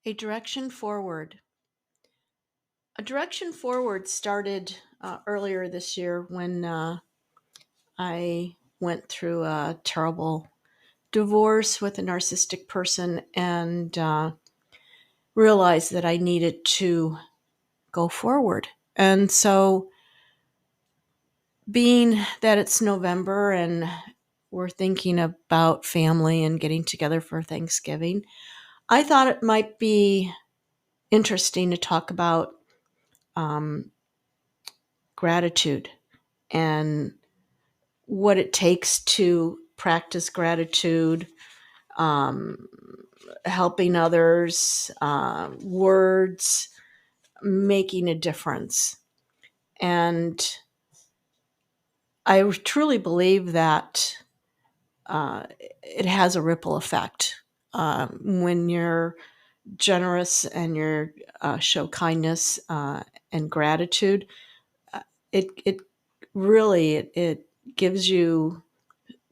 A direction forward. A direction forward started earlier this year when I went through a terrible divorce with a narcissistic person and realized that I needed to go forward. And so, being that it's November and we're thinking about family and getting together for Thanksgiving, I thought it might be interesting to talk about um, gratitude and what it takes to practice gratitude, um, helping others, words, making a difference. And I truly believe that it has a ripple effect. When you're generous and you show kindness and gratitude, it really it gives you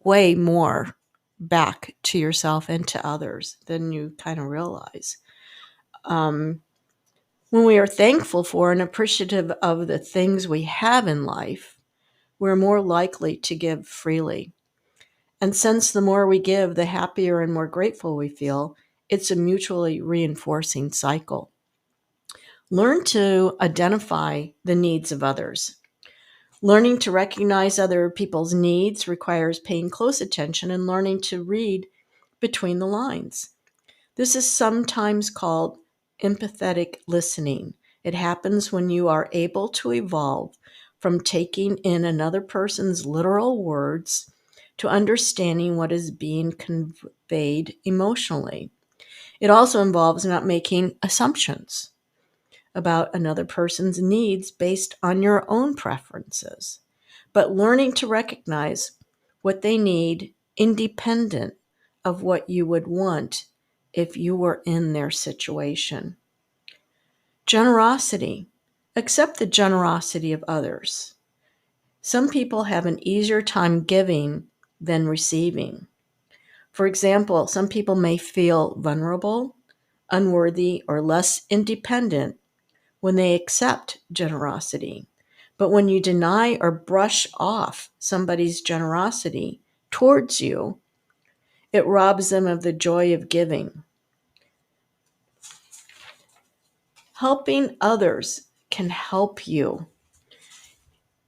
way more back to yourself and to others than you kind of realize. Um, when we are thankful for and appreciative of the things we have in life, we're more likely to give freely. And since the more we give, the happier and more grateful we feel, it's a mutually reinforcing cycle. Learn to identify the needs of others. Learning to recognize other people's needs requires paying close attention and learning to read between the lines. This is sometimes called empathetic listening. It happens when you are able to evolve from taking in another person's literal words to understanding what is being conveyed emotionally. It also involves not making assumptions about another person's needs based on your own preferences, but learning to recognize what they need independent of what you would want if you were in their situation. Generosity. Accept the generosity of others. Some people have an easier time giving than receiving. For example, some people may feel vulnerable, unworthy, or less independent when they accept generosity. But when you deny or brush off somebody's generosity towards you, it robs them of the joy of giving. Helping others can help you.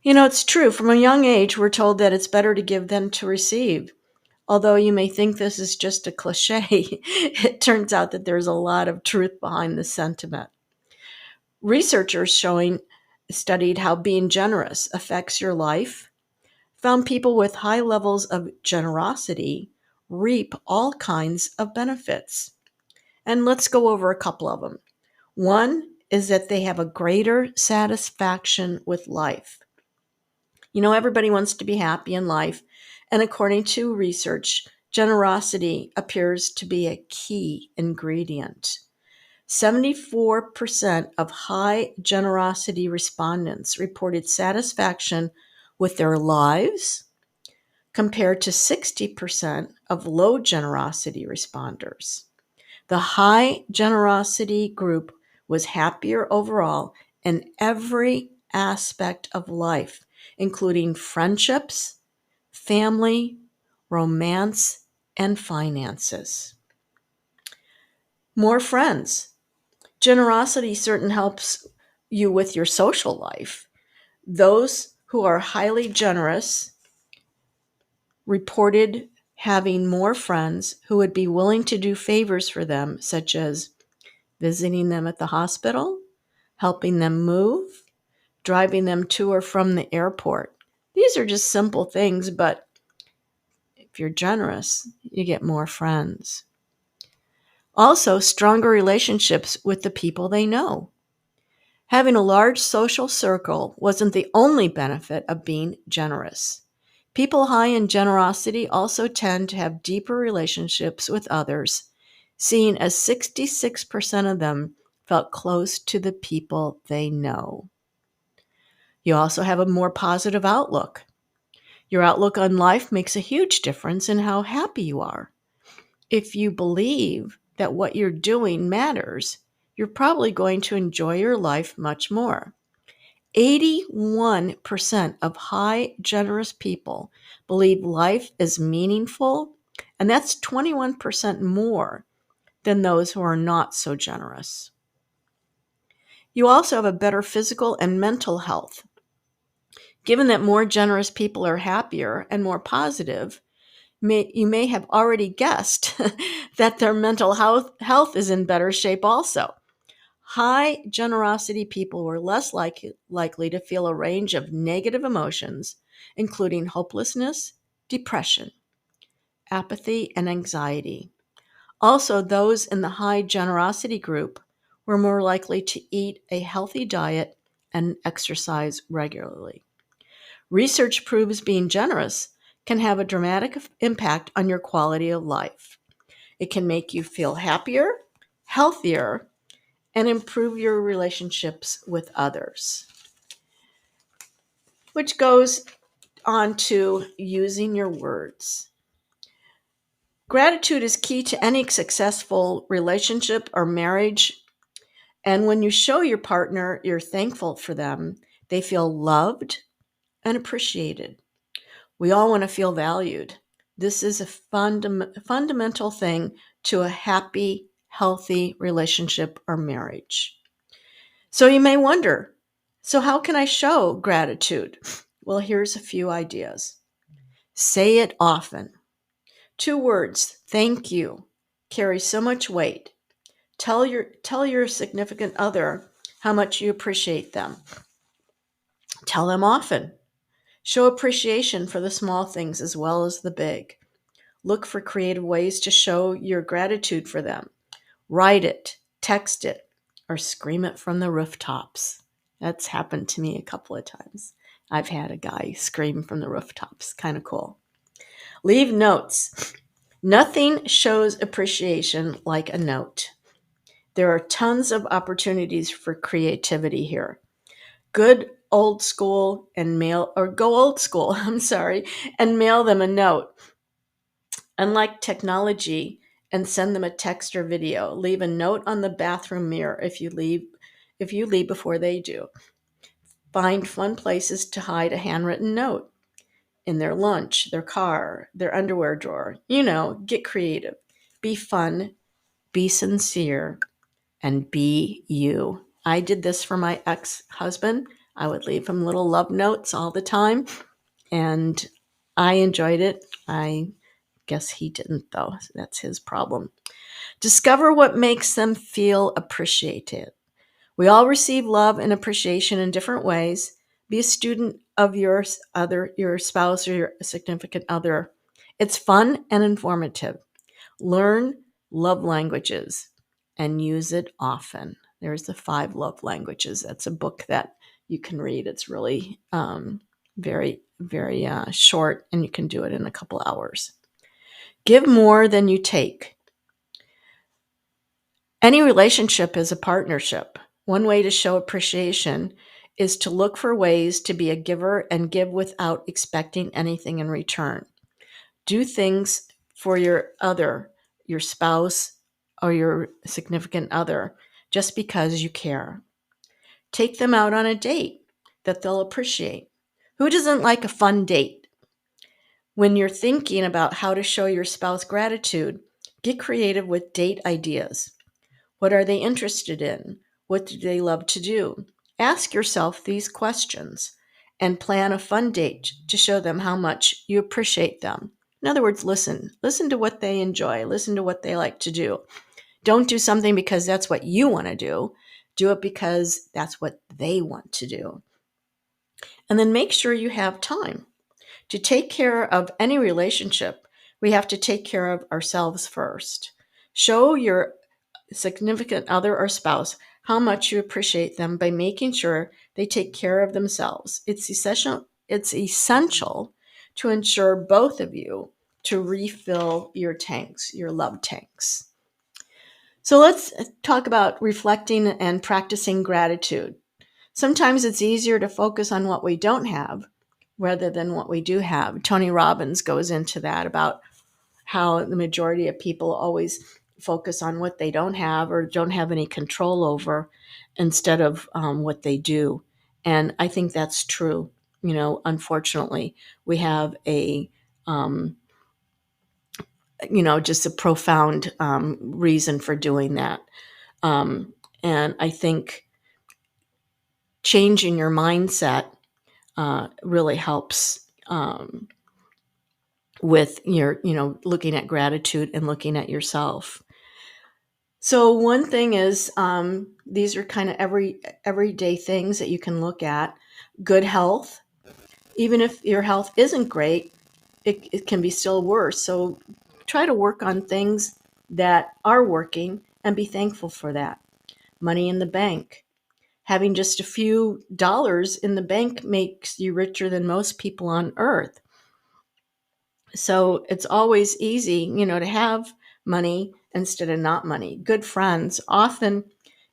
You know, it's true. From a young age, we're told that it's better to give than to receive. Although you may think this is just a cliche, it turns out that there's a lot of truth behind this sentiment. Researchers studied how being generous affects your life, found people with high levels of generosity reap all kinds of benefits. And let's go over a couple of them. One is that they have a greater satisfaction with life. You know, everybody wants to be happy in life, and according to research, generosity appears to be a key ingredient. 74% of high generosity respondents reported satisfaction with their lives, compared to 60% of low generosity responders. The high generosity group was happier overall in every aspect of life, including friendships, family, romance, and finances. More friends. Generosity certainly helps you with your social life. Those who are highly generous reported having more friends who would be willing to do favors for them, such as visiting them at the hospital, helping them move, driving them to or from the airport. These are just simple things, but if you're generous, you get more friends. Also, stronger relationships with the people they know. Having a large social circle wasn't the only benefit of being generous. People high in generosity also tend to have deeper relationships with others, seeing as 66% of them felt close to the people they know. You also have a more positive outlook. Your outlook on life makes a huge difference in how happy you are. If you believe that what you're doing matters, you're probably going to enjoy your life much more. 81% of high, generous people believe life is meaningful, and that's 21% more than those who are not so generous. You also have a better physical and mental health. Given that more generous people are happier and more positive, you may have already guessed that their mental health is in better shape also. High generosity people were less likely to feel a range of negative emotions, including hopelessness, depression, apathy, and anxiety. Also, those in the high generosity group were more likely to eat a healthy diet and exercise regularly. Research proves being generous can have a dramatic impact on your quality of life. It can make you feel happier, healthier, and improve your relationships with others. Which goes on to using your words. Gratitude is key to any successful relationship or marriage. And when you show your partner you're thankful for them, they feel loved and appreciated. We all want to feel valued. This is a fundamental thing to a happy, healthy relationship or marriage. So you may wonder, so how can I show gratitude? Well, here's a few ideas. Say it often. 2 words, thank you, carry so much weight. Tell your significant other how much you appreciate them. Tell them often. Show appreciation for the small things as well as the big. Look for creative ways to show your gratitude for them. Write it, text it, or scream it from the rooftops. That's happened to me a couple of times. I've had a guy scream from the rooftops. Kind of cool. Leave notes. Nothing shows appreciation like a note. There are tons of opportunities for creativity here. Good old school and mail, or go old school, and mail them a note. Unlike technology, and send them a text or video. Leave a note on the bathroom mirror if you leave before they do. Find fun places to hide a handwritten note. In their lunch, their car, their underwear drawer. Get creative. Be fun, be sincere, and be you. I did this for my ex-husband. I would leave him little love notes all the time, and I enjoyed it. I guess he didn't, though. That's his problem. Discover what makes them feel appreciated. We all receive love and appreciation in different ways. Be a student of your spouse or your significant other. It's fun and informative. Learn love languages and use it often. There's the 5 love languages. That's a book that you can read. It's really very, very short, and you can do it in a couple hours. Give more than you take. Any relationship is a partnership. One way to show appreciation is to look for ways to be a giver and give without expecting anything in return. Do things for your spouse, or your significant other, just because you care. Take them out on a date that they'll appreciate. Who doesn't like a fun date? When you're thinking about how to show your spouse gratitude, get creative with date ideas. What are they interested in? What do they love to do? Ask yourself these questions and plan a fun date to show them how much you appreciate them. In other words, listen. Listen to what they enjoy. Listen to what they like to do. Don't do something because that's what you want to do. Do it because that's what they want to do. And then make sure you have time. To take care of any relationship, we have to take care of ourselves first. Show your significant other or spouse how much you appreciate them by making sure they take care of themselves. It's essential to ensure both of you to refill your tanks, your love tanks. So let's talk about reflecting and practicing gratitude. Sometimes it's easier to focus on what we don't have rather than what we do have. Tony Robbins goes into that about how the majority of people always focus on what they don't have or don't have any control over instead of what they do. And I think that's true. Unfortunately, we have um, just a profound reason for doing that. And I think changing your mindset really helps with your, looking at gratitude and looking at yourself. So one thing is, these are kind of everyday things that you can look at. Good health. Even if your health isn't great, it can be still worse. So try to work on things that are working and be thankful for that. Money in the bank. Having just a few dollars in the bank makes you richer than most people on earth. So it's always easy, to have money instead of not money. Good friends. Often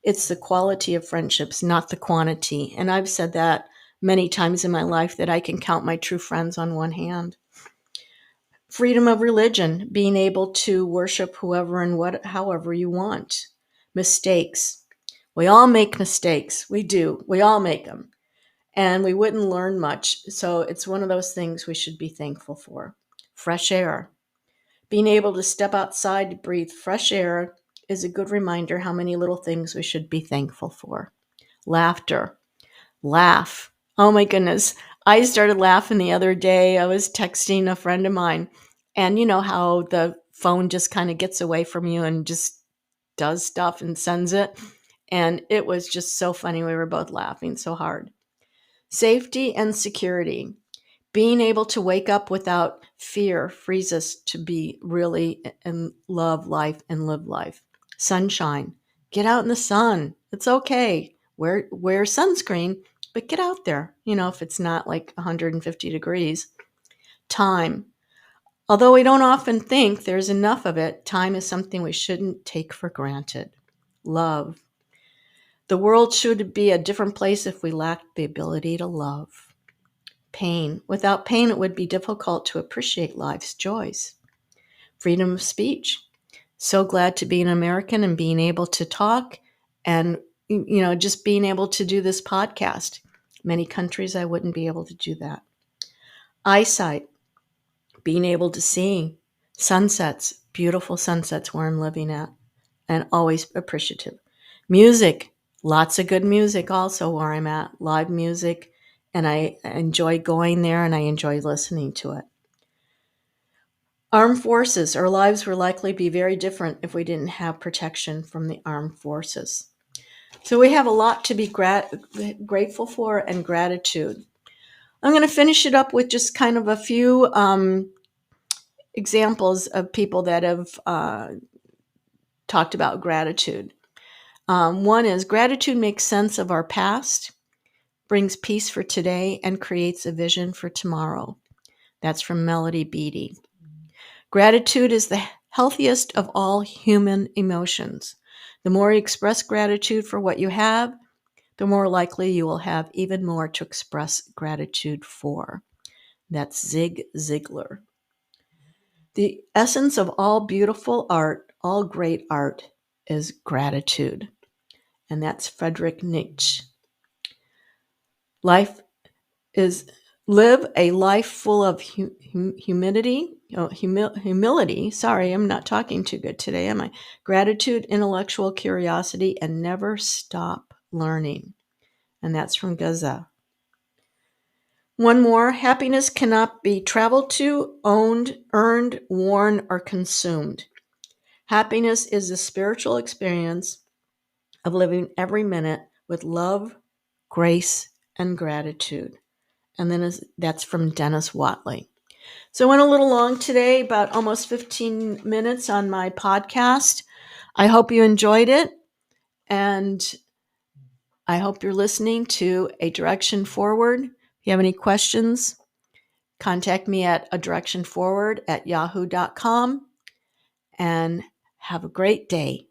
it's the quality of friendships, not the quantity. And I've said that many times in my life, that I can count my true friends on one hand. Freedom of religion, being able to worship whoever and however you want. Mistakes. We all make mistakes. We do. We all make them. And we wouldn't learn much. So it's one of those things we should be thankful for. Fresh air. Being able to step outside to breathe fresh air is a good reminder how many little things we should be thankful for. Laughter. Laugh. Oh my goodness. I started laughing the other day. I was texting a friend of mine, and you know how the phone just kind of gets away from you and just does stuff and sends it. And it was just so funny. We were both laughing so hard. Safety and security. Being able to wake up without fear frees us to be really and love life and live life. Sunshine. Get out in the sun. It's okay. Wear sunscreen, but get out there, if it's not like 150 degrees. Time. Although we don't often think there's enough of it, time is something we shouldn't take for granted. Love. The world should be a different place if we lacked the ability to love. Pain. Without pain, it would be difficult to appreciate life's joys. Freedom of speech. So glad to be an American and being able to talk and, just being able to do this podcast. Many countries, I wouldn't be able to do that. Eyesight. Being able to see sunsets, beautiful sunsets where I'm living at, and always appreciative. Music. Lots of good music also where I'm at. Live music. And I enjoy going there and I enjoy listening to it. Armed forces. Our lives would likely be very different if we didn't have protection from the armed forces. So we have a lot to be grateful for and gratitude. I'm going to finish it up with just kind of a few examples of people that have talked about gratitude. One is gratitude makes sense of our past, brings peace for today, and creates a vision for tomorrow. That's from Melody Beattie. Gratitude is the healthiest of all human emotions. The more you express gratitude for what you have, the more likely you will have even more to express gratitude for. That's Zig Ziglar. The essence of all beautiful art, all great art, is gratitude. And that's Friedrich Nietzsche. Live a life full of humility. Sorry, I'm not talking too good today, am I? Gratitude, intellectual curiosity, and never stop learning. And that's from Gaza. One more. Happiness cannot be traveled to, owned, earned, worn, or consumed. Happiness is the spiritual experience of living every minute with love, grace, and gratitude. And then that's from Dennis Watley. So I went a little long today, about almost 15 minutes on my podcast. I hope you enjoyed it. And I hope you're listening to A Direction Forward. If you have any questions, contact me at adirectionforward@yahoo.com. And have a great day.